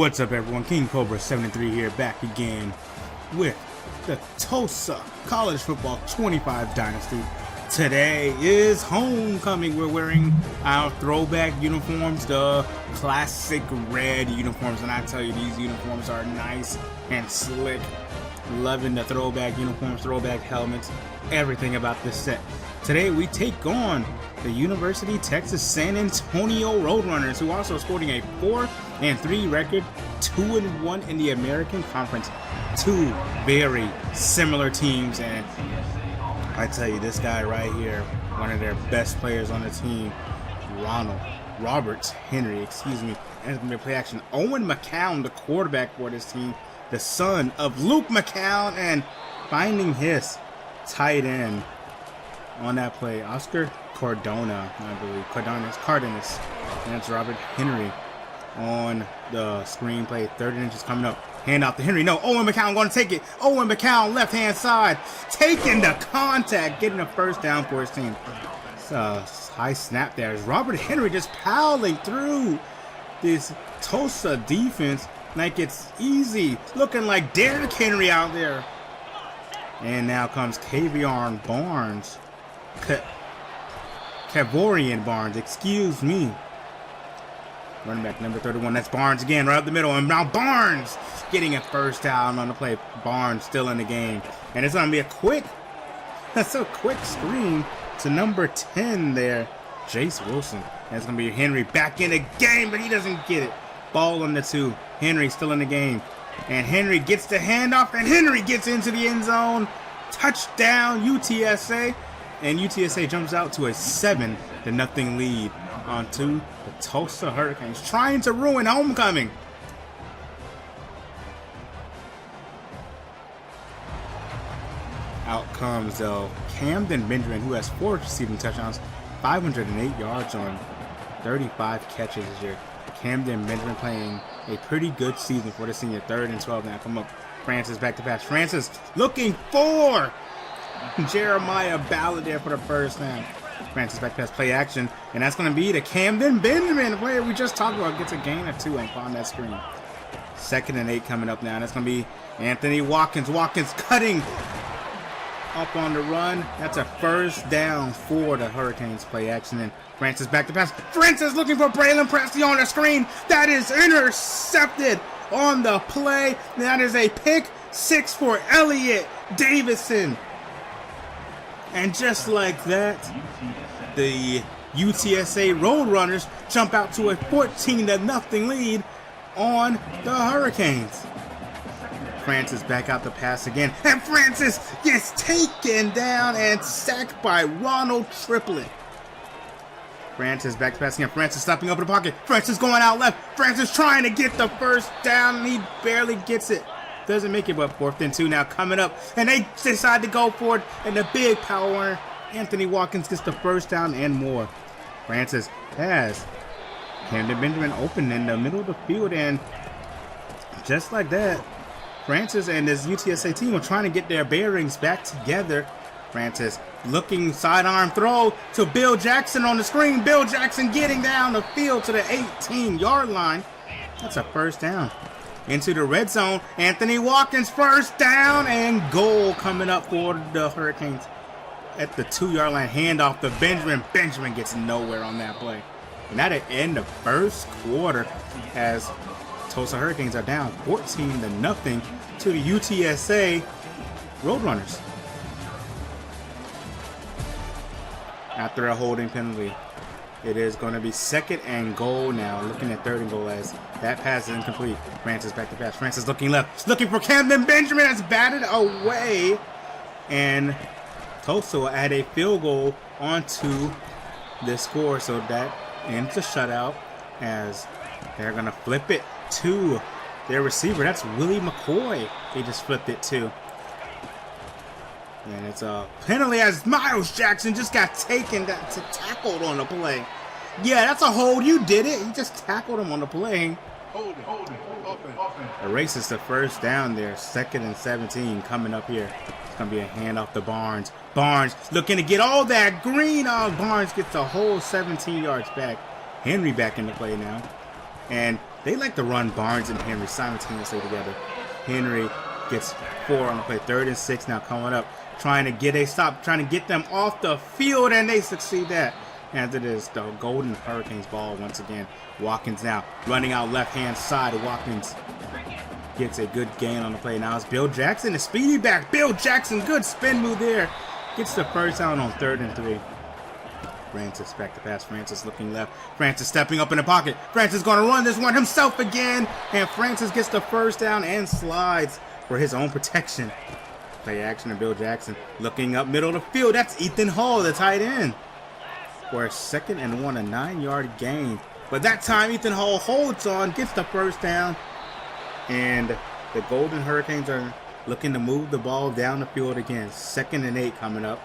What's up, everyone? King Cobra 73 here, back again with the Tulsa College Football 25 Dynasty. Today is homecoming. We're wearing our throwback uniforms, the classic red uniforms, and I tell you, these uniforms are nice and slick. Loving the throwback uniforms, throwback helmets, everything about this set. Today we take on the University Texas San Antonio Roadrunners, who also sporting a 4-3 record, 2-1 in the American Conference. Two very similar teams, and I tell you, this guy right here, one of their best players on the team, Robert Henry, and it's going to play action. Owen McCown, the quarterback for this team, the son of Luke McCown, and finding his tight end on that play, Oscar Cardona, I believe. Cardenas. And it's Robert Henry on the screenplay. 3rd and inches coming up. Hand off to Henry. No, Owen McCown going to take it. Owen McCown, left-hand side, taking the contact, getting a first down for his team. It's a high snap there. As Robert Henry just pounding through this Tulsa defense like it's easy. Looking like Derrick Henry out there. And now comes Kavorian Barnes. Kavorian Barnes, excuse me. Running back number 31, that's Barnes again, right up the middle. And now Barnes getting a first down on the play. Barnes still in the game. And it's going to be a quick screen to number 10 there, Jace Wilson. And it's going to be Henry back in the game, but he doesn't get it. Ball on the 2. Henry still in the game. And Henry gets the handoff, and Henry gets into the end zone. Touchdown, UTSA. And UTSA jumps out to a 7-0 lead onto the Tulsa Hurricanes, trying to ruin homecoming. Out comes Camden Benjamin, who has 4 receiving touchdowns, 508 yards on 35 catches this year. Camden Benjamin playing a pretty good season for the senior. 3rd and 12 now. Come up. Francis back to pass. Francis looking for Jeremiah Ballard there for the first down. Francis back pass, play action, and that's going to be the Camden Benjamin, the player we just talked about, gets a gain of 2 on that screen. 2nd and 8 coming up now. That's going to be Anthony Watkins. Watkins cutting up on the run. That's a first down for the Hurricanes. Play action, and Francis back to pass. Francis looking for Braylon Presley on the screen. That is intercepted on the play. That is a pick 6 for Elliott Davidson. And just like that, the UTSA Roadrunners jump out to a 14-0 lead on the Hurricanes. Francis back out the pass again, and Francis gets taken down and sacked by Ronald Triplett. Francis back to pass again. Francis stopping up in the pocket. Francis going out left. Francis trying to get the first down, and he barely gets it. Doesn't make it, but 4th and 2 now coming up, and they decide to go for it, and the big power Anthony Watkins gets the first down and more. Francis has Camden Benjamin open in the middle of the field, and just like that, Francis and his UTSA team are trying to get their bearings back together. Francis looking sidearm throw to Bill Jackson on the screen. Bill Jackson getting down the field to the 18-yard line. That's a first down. Into the red zone, Anthony Watkins, first down and goal coming up for the Hurricanes at the 2-yard line. Handoff to Benjamin. Benjamin gets nowhere on that play. And that'll end the first quarter as Tulsa Hurricanes are down 14-0 to the UTSA Roadrunners. After a holding penalty, it is going to be 2nd and goal now. Looking at 3rd and goal as that pass is incomplete. Francis back to pass. Francis looking left. Looking for Camden Benjamin. That's batted away. And Tulsa will add a field goal onto this score. So that ends the shutout as they're going to flip it to their receiver. That's Willie McCoy. They just flipped it to. And it's a penalty as Miles Jackson just got tackled on the play. Yeah, that's a hold. You did it. You just tackled him on the play. Hold it. Erases the first down there. 2nd and 17 coming up here. It's going to be a handoff to Barnes. Barnes looking to get all that green off. Barnes gets the whole 17 yards back. Henry back in the play now. And They like to run Barnes and Henry simultaneously together. Henry gets 4 on the play. 3rd and 6 now coming up. Trying to get a stop. Trying to get them off the field, and they succeed that. And it is the Golden Hurricanes ball once again. Watkins now running out left-hand side. Watkins gets a good gain on the play. Now it's Bill Jackson, the speedy back. Bill Jackson, good spin move there. Gets the first down on 3rd and 3. Francis back to pass. Francis looking left. Francis stepping up in the pocket. Francis going to run this one himself again. And Francis gets the first down and slides for his own protection. Play action to Bill Jackson. Looking up middle of the field. That's Ethan Hall, the tight end. For a 2nd and 1, a 9-yard gain. But that time Ethan Hall holds on, gets the first down. And the Golden Hurricanes are looking to move the ball down the field again. 2nd and 8 coming up.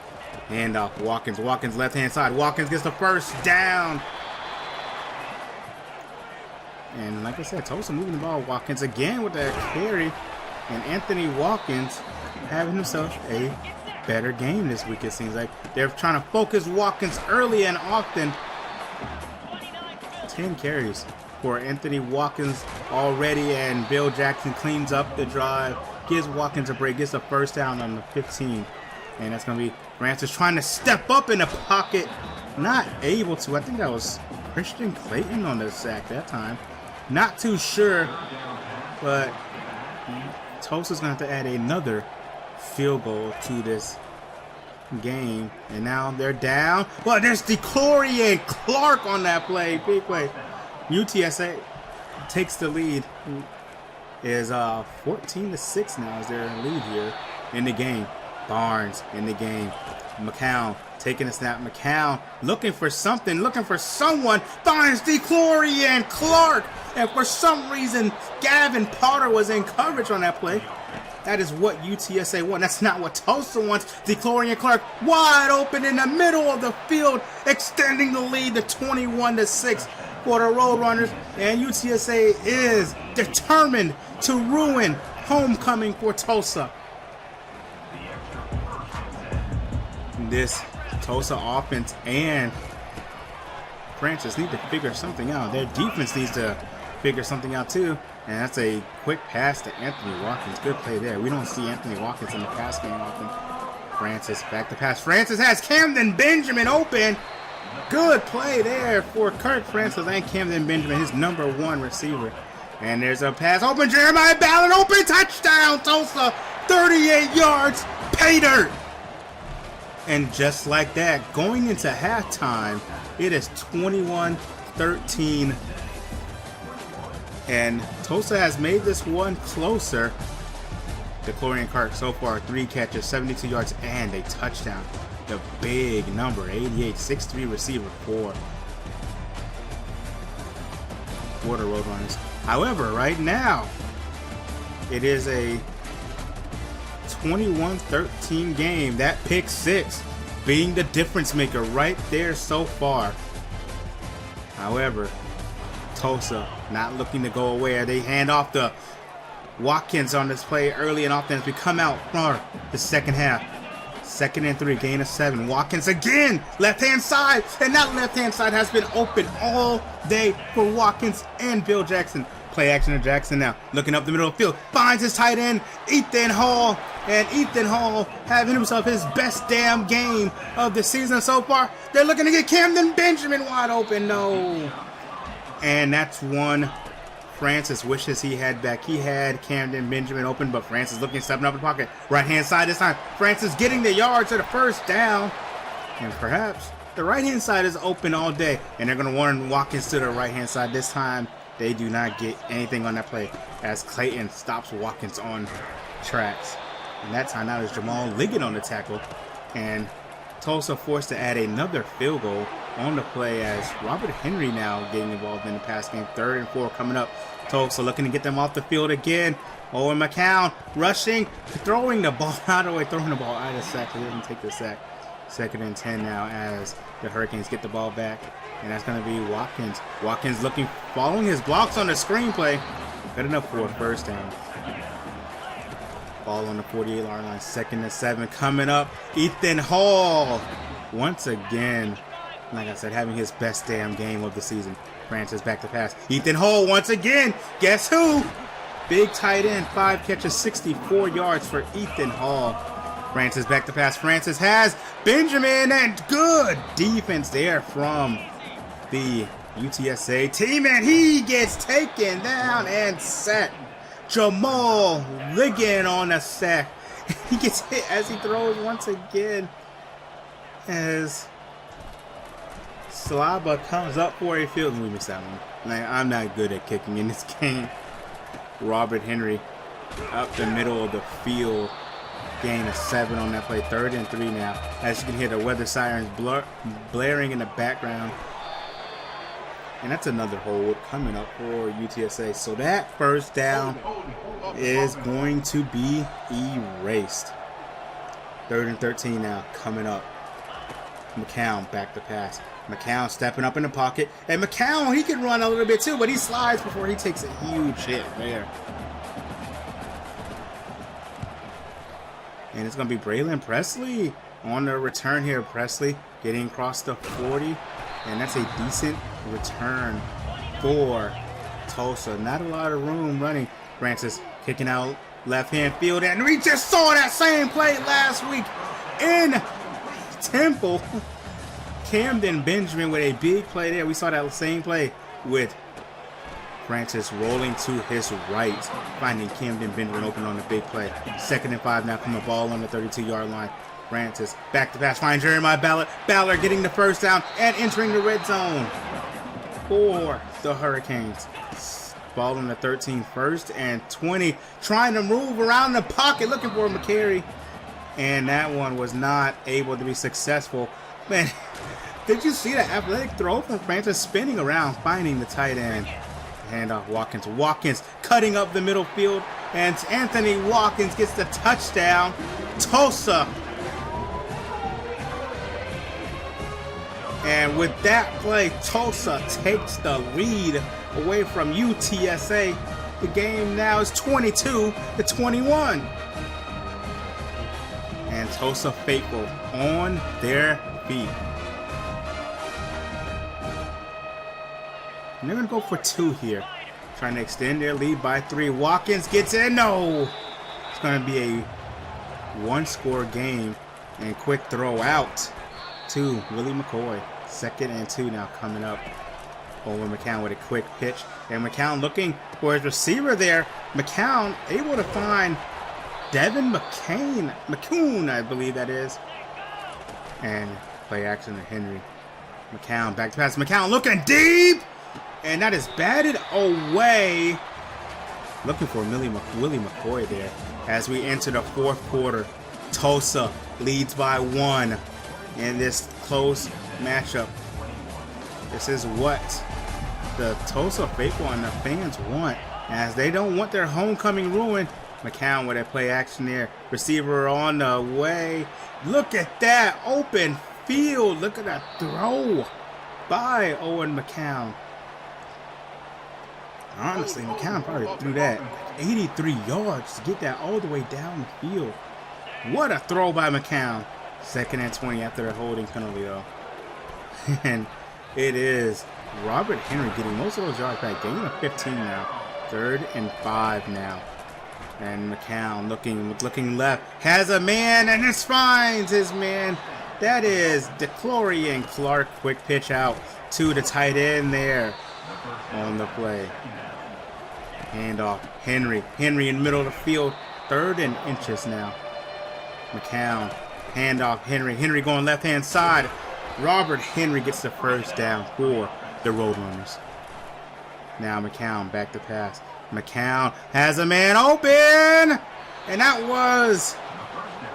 And Watkins. Watkins left-hand side. Watkins gets the first down. And like I said, Tulsa moving the ball. Watkins again with that carry. And Anthony Watkins having himself a better game this week, it seems like. They're trying to focus Watkins early and often. 10 carries for Anthony Watkins already, and Bill Jackson cleans up the drive, gives Watkins a break, gets a first down on the 15. And that's going to be Francis trying to step up in the pocket. Not able to. I think that was Christian Clayton on the sack that time. Not too sure, but Tulsa's going to have to add another field goal to this game. And now they're down. Well, there's DeClorian Clark on that play. Big play. UTSA takes the lead. Is 14-6 now is their lead here in the game. Barnes in the game. McCown taking a snap. McCown looking for something, looking for someone. Finds DeClorian Clark. And for some reason, Gavin Potter was in coverage on that play. That is what UTSA wants. That's not what Tulsa wants. DeClorian Clark wide open in the middle of the field, extending the lead to 21-6 for the Roadrunners. And UTSA is determined to ruin homecoming for Tulsa. This Tulsa offense and Francis need to figure something out. Their defense needs to figure something out too. And that's a quick pass to Anthony Watkins. Good play there. We don't see Anthony Watkins in the pass game often. Francis back to pass. Francis has Camden Benjamin open. Good play there for Kirk Francis and Camden Benjamin, his #1 receiver. And there's a pass open. Jeremiah Ballard open. Touchdown Tulsa. 38 yards. Pay dirt. And just like that, going into halftime, it is 21-13. And Tulsa has made this one closer. DeClorian Clark so far 3 catches, 72 yards, and a touchdown. The big number, 88, 6'3" receiver for the Roadrunners. However, right now, it is a 21-13 game. That pick 6 being the difference maker right there so far. However, Tulsa not looking to go away. They hand off to Watkins on this play early and often as we come out for the second half. 2nd and 3, gain of 7. Watkins again, left-hand side, and that left-hand side has been open all day for Watkins and Bill Jackson. Play action to Jackson now, looking up the middle of the field, finds his tight end, Ethan Hall, and Ethan Hall having himself his best damn game of the season so far. They're looking to get Camden Benjamin wide open, no. And that's one Francis wishes he had back. He had Camden Benjamin open, but Francis looking, stepping up in the pocket. Right-hand side this time. Francis getting the yards to the first down. And perhaps the right-hand side is open all day. And they're going to run Watkins to the right-hand side this time. They do not get anything on that play as Clayton stops Watkins on tracks. And that time now is Jamal Liggett on the tackle. And Tulsa forced to add another field goal on the play as Robert Henry now getting involved in the pass game. 3rd and 4 coming up. Tulsa looking to get them off the field again. Owen McCown rushing, throwing the ball out of the way, throwing the ball out of the sack. He didn't take the sack. 2nd and 10 now as the Hurricanes get the ball back. And that's going to be Watkins. Watkins looking, following his blocks on the screenplay. Good enough for a first down. Ball on the 48-yard line. 2nd and 7 coming up. Ethan Hall once again Like I said, having his best damn game of the season. Francis back to pass. Ethan Hall once again. Guess who? Big tight end. 5 catches, 64 yards for Ethan Hall. Francis back to pass. Francis has Benjamin, and good defense there from the UTSA team, and he gets taken down and sacked. Jamal Ligon on a sack. He gets hit as he throws once again. As Slaba comes up for a field, and we miss that one. Like, I'm not good at kicking in this game. Robert Henry up the middle of the field. Gain of 7 on that play. 3rd and 3 now. As you can hear the weather sirens blaring in the background. And that's another hold coming up for UTSA. So that first down is going to be erased. 3rd and 13 now coming up. McCown back to pass. McCown stepping up in the pocket. And McCown, he can run a little bit too, but he slides before he takes a huge hit there. And it's going to be Braylon Presley on the return here. Presley getting across the 40. And that's a decent return for Tulsa. Not a lot of room running. Francis kicking out left-hand field. And we just saw that same play last week in Temple. Camden Benjamin with a big play there. We saw that same play with Francis rolling to his right, finding Camden Benjamin open on the big play. 2nd and 5 now from the ball on the 32-yard line. Francis back to pass, finds Jeremiah Ballard. Ballard getting the first down and entering the red zone for the Hurricanes. Ball on the 13, 1st and 20. Trying to move around the pocket, looking for McCary. And that one was not able to be successful. Man, did you see that athletic throw from Francis spinning around, finding the tight end? Handoff Watkins. Watkins cutting up the middle field, and Anthony Watkins gets the touchdown. Tulsa. And with that play, Tulsa takes the lead away from UTSA. The game now is 22-21. And Tulsa faithful on their feet. And they're going to go for 2 here. Trying to extend their lead by 3. Watkins gets in. No! It's going to be a 1-score game. And quick throw out to Willie McCoy. 2nd and 2 now coming up. Over McCown with a quick pitch. And McCown looking for his receiver there. McCown able to find Devin McCoon, I believe that is. And play action to Henry. McCown back to pass. McCown looking deep. And that is batted away. Looking for Willie McCoy there. As we enter the 4th quarter, Tulsa leads by 1 in this close matchup. This is what the Tulsa faithful and the fans want, as they don't want their homecoming ruined. McCown with a play action there. Receiver on the way. Look at that open field. Look at that throw by Owen McCown. Honestly, McCown probably threw that 83 yards to get that all the way down the field. What a throw by McCown. 2nd and 20 after the holding penalty, though. And it is Robert Henry getting most of those yards back. Gain of 15 now. 3rd and 5 now. And McCown looking left. Has a man, and just finds his man. That is DeClorian Clark. Quick pitch out to the tight end there on the play. Handoff. Henry in the middle of the field. 3rd and inches now. McCown. Handoff. Henry going left-hand side. Robert Henry gets the first down for the Roadrunners. Now McCown back to pass. McCown has a man open. And that was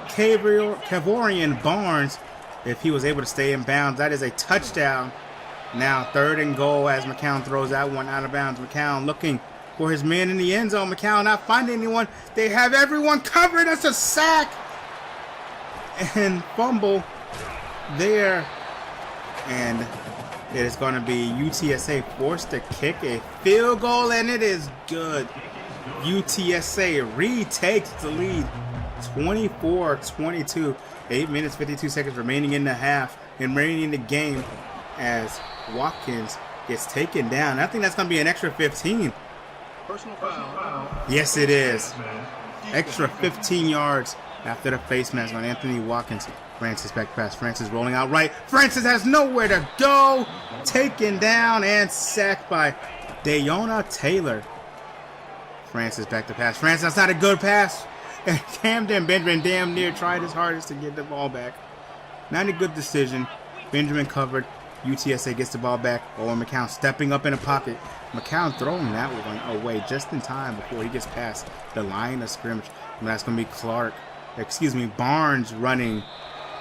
Cavorian Barnes. If he was able to stay in bounds, that is a touchdown. Now 3rd and goal as McCown throws that one out of bounds. McCown looking for his man in the end zone. McCown not finding anyone. They have everyone covered. That's a sack. And fumble there. And it is going to be UTSA forced to kick a field goal, and it is good. UTSA retakes the lead 24-22. 8 minutes, 52 seconds remaining in the half and remaining in the game. as Watkins gets taken down. I think that's going to be an extra 15. Personal foul. Yes, it is. Extra 15 yards after the face mask on Anthony Watkins. Francis back pass. Francis rolling out right. Francis has nowhere to go. Taken down and sacked by Dayona Taylor. Francis back to pass. Francis, that's not a good pass. And Camden Benjamin damn near tried his hardest to get the ball back. Not a good decision. Benjamin covered. UTSA gets the ball back. Owen McCown stepping up in the pocket. McCown throwing that one away just in time before he gets past the line of scrimmage. And that's going to be Barnes running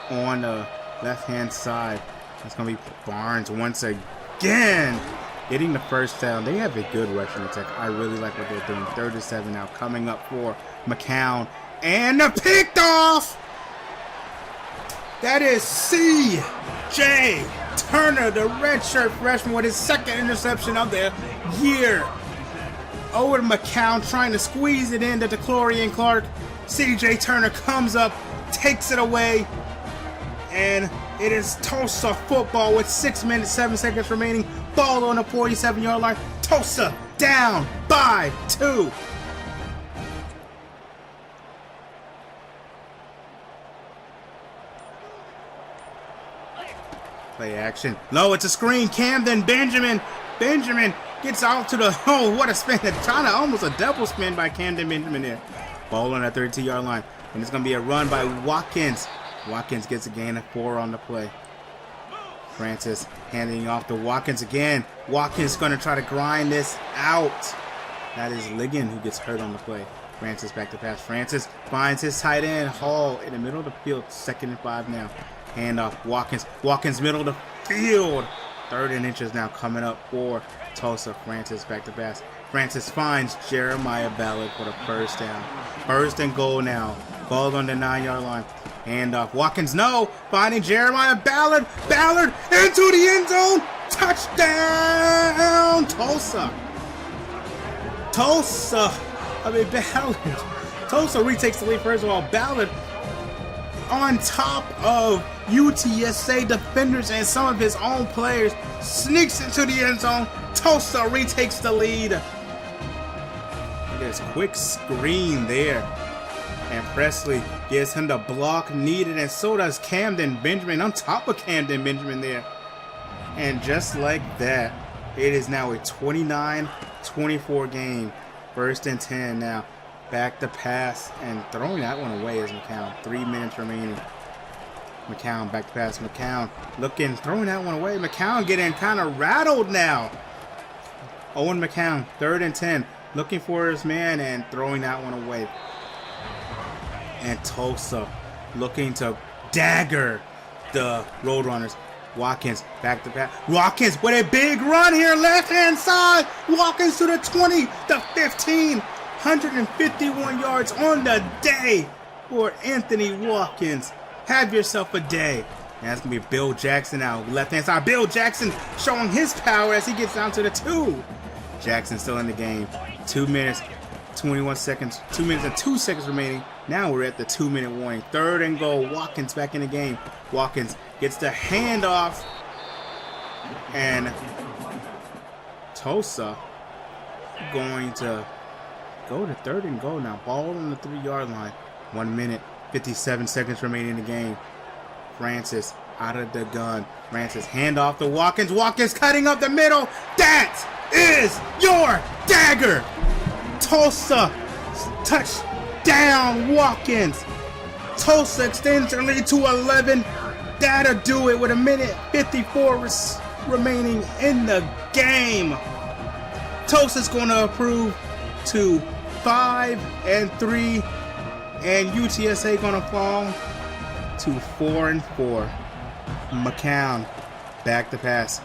on the left-hand side. That's going to be Barnes once again getting the first down. They have a good rushing attack. I really like what they're doing. 3rd and 7 now coming up for McCown. And the picked off! That is C.J. Turner, the redshirt freshman, with his 2nd interception of the year. Owen McCown trying to squeeze it into DeClorian Clark. C.J. Turner comes up, takes it away, and it is Tulsa football with 6 minutes, 7 seconds remaining. Ball on the 47-yard line. Tulsa down by 2. Play action. No, it's a screen. Camden Benjamin. Benjamin gets out to the, oh, what a spin. Trying to almost a double spin by Camden Benjamin there. Ball on that 32-yard line. And it's going to be a run by Watkins. Watkins gets a gain of 4 on the play. Francis handing off to Watkins again. Watkins going to try to grind this out. That is Ligon who gets hurt on the play. Francis back to pass. Francis finds his tight end, Hall, in the middle of the field. 2nd and 5 now. Hand off Watkins. Watkins middle of the field. 3rd and inches now coming up for Tulsa. Francis back to pass. Francis finds Jeremiah Ballard for the first down. 1st and goal now. Ball on the 9-yard line. Hand off. Watkins, no. Finding Jeremiah Ballard. Ballard into the end zone. Touchdown, Tulsa. Ballard. Tulsa retakes the lead. First of all, Ballard on top of UTSA defenders and some of his own players sneaks into the end zone. Tulsa retakes the lead. There's a quick screen there. And Presley gives him the block needed, and so does Camden Benjamin on top of Camden Benjamin there. And just like that, it is now a 29-24 game. 1st and 10 now. Back to pass and throwing that one away is McCown. 3 minutes remaining. McCown back to pass. McCown looking, throwing that one away. McCown getting kind of rattled now. Owen McCown, 3rd and 10. Looking for his man and throwing that one away. And Tulsa looking to dagger the Roadrunners. Watkins back to pass. Watkins with a big run here, left-hand side. Watkins to the 20, the 15. 151 yards on the day for Anthony Watkins. Have yourself a day. And that's going to be Bill Jackson now. Left-hand side. Bill Jackson showing his power as he gets down to the 2. Jackson still in the game. 2 minutes, 21 seconds. 2 minutes and 2 seconds remaining. Now we're at the 2-minute warning. 3rd and goal. Watkins back in the game. Watkins gets the handoff. And Tulsa going to go to 3rd and goal now. Ball on the 3-yard line. 1 minute, 57 seconds remaining in the game. Francis out of the gun. Francis handoff to Watkins. Watkins cutting up the middle. That is your dagger. Tulsa touchdown Watkins. Tulsa extends their lead to 11. That'll do it with 1:54 remaining in the game. Tulsa's going to improve to 5-3, and UTSA going to fall to 4-4. McCown back to pass.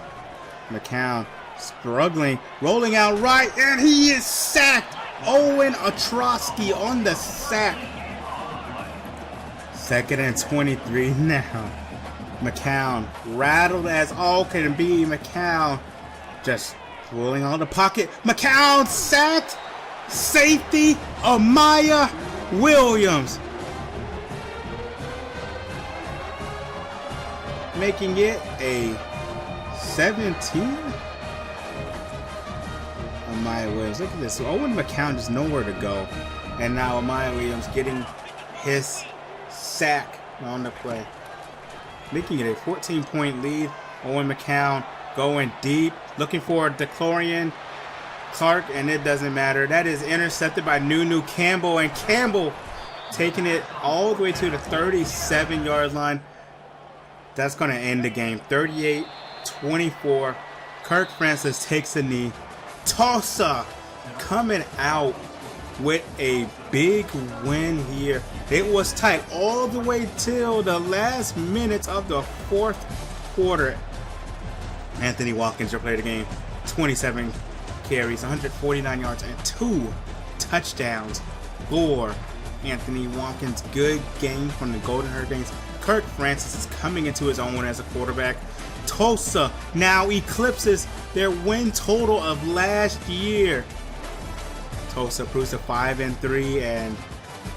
McCown struggling, rolling out right, and he is sacked. Owen Ostrowski on the sack. 2nd and 23 now. McCown rattled as all can be. McCown just rolling on the pocket. McCown sacked. Safety Amaya Williams, making it a 17. Amaya Williams, look at this. So Owen McCown just nowhere to go. And now Amaya Williams getting his sack on the play. Making it a 14-point lead. Owen McCown going deep, looking for DeClorian Clark, and it doesn't matter. That is intercepted by Nunu Campbell, and Campbell taking it all the way to the 37-yard line. That's going to end the game. 38-24. Kirk Francis takes a knee. Tulsa coming out with a big win here. It was tight all the way till the last minutes of the fourth quarter. Anthony Watkins, your player of the game, 27 carries, 149 yards, and 2 touchdowns. Gore, Anthony Watkins, good game from the Golden Hurricanes. Kirk Francis is coming into his own as a quarterback. Tulsa now eclipses their win total of last year. Tulsa improves to 5-3, and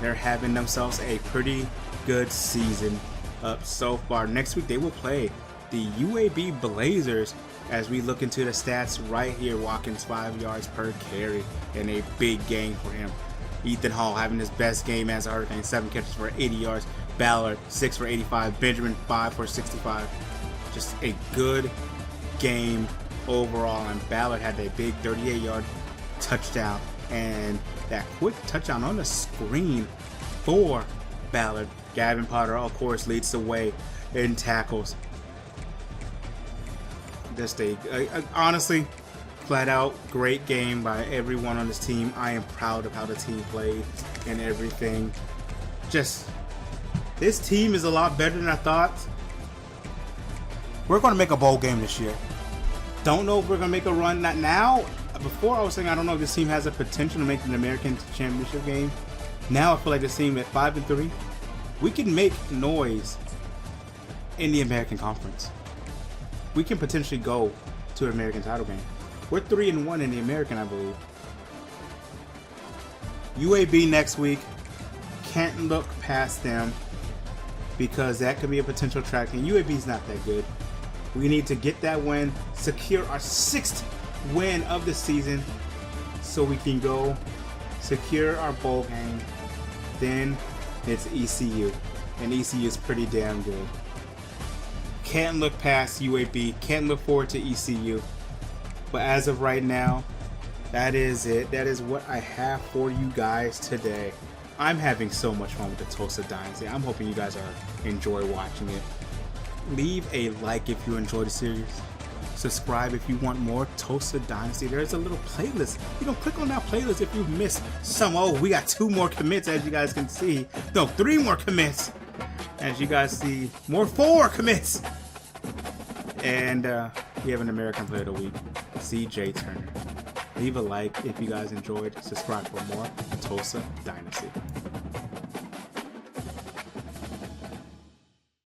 they're having themselves a pretty good season up so far. Next week they will play the UAB Blazers as we look into the stats right here. Watkins 5 yards per carry in a big game for him. Ethan Hall having his best game as a Hurricane, 7 catches for 80 yards. Ballard 6 for 85. Benjamin 5 for 65. Just a good game overall, and Ballard had a big 38-yard touchdown, and that quick touchdown on the screen for Ballard. Gavin Potter, of course, leads the way in tackles. Just honestly, flat out great game by everyone on this team. I am proud of how the team played and everything. Just, this team is a lot better than I thought. We're going to make a bowl game this year. Don't know if we're going to make a run. Not now. Before I was saying I don't know if this team has a potential to make an American Championship game. Now I feel like this team at 5-3, we can make noise in the American Conference. We can potentially go to an American title game. We're 3-1 in the American, I believe. UAB next week. Can't look past them because that could be a potential track. And UAB is not that good. We need to get that win, secure our 6th win of the season, so we can go secure our bowl game. Then it's ECU, and ECU is pretty damn good. Can't look past UAB. Can't look forward to ECU. But as of right now, that is it. That is what I have for you guys today. I'm having so much fun with the Tulsa Dynasty. I'm hoping you guys enjoy watching it. Leave a like if you enjoyed the series. Subscribe if you want more Tulsa Dynasty. There's a little playlist. You can click on that playlist if you missed some. Oh, we got 2 more commits, as you guys can see. No, 3 more commits. As you guys see, 4 commits. And we have an American Player of the Week, CJ Turner. Leave a like if you guys enjoyed. Subscribe for more Tulsa Dynasty.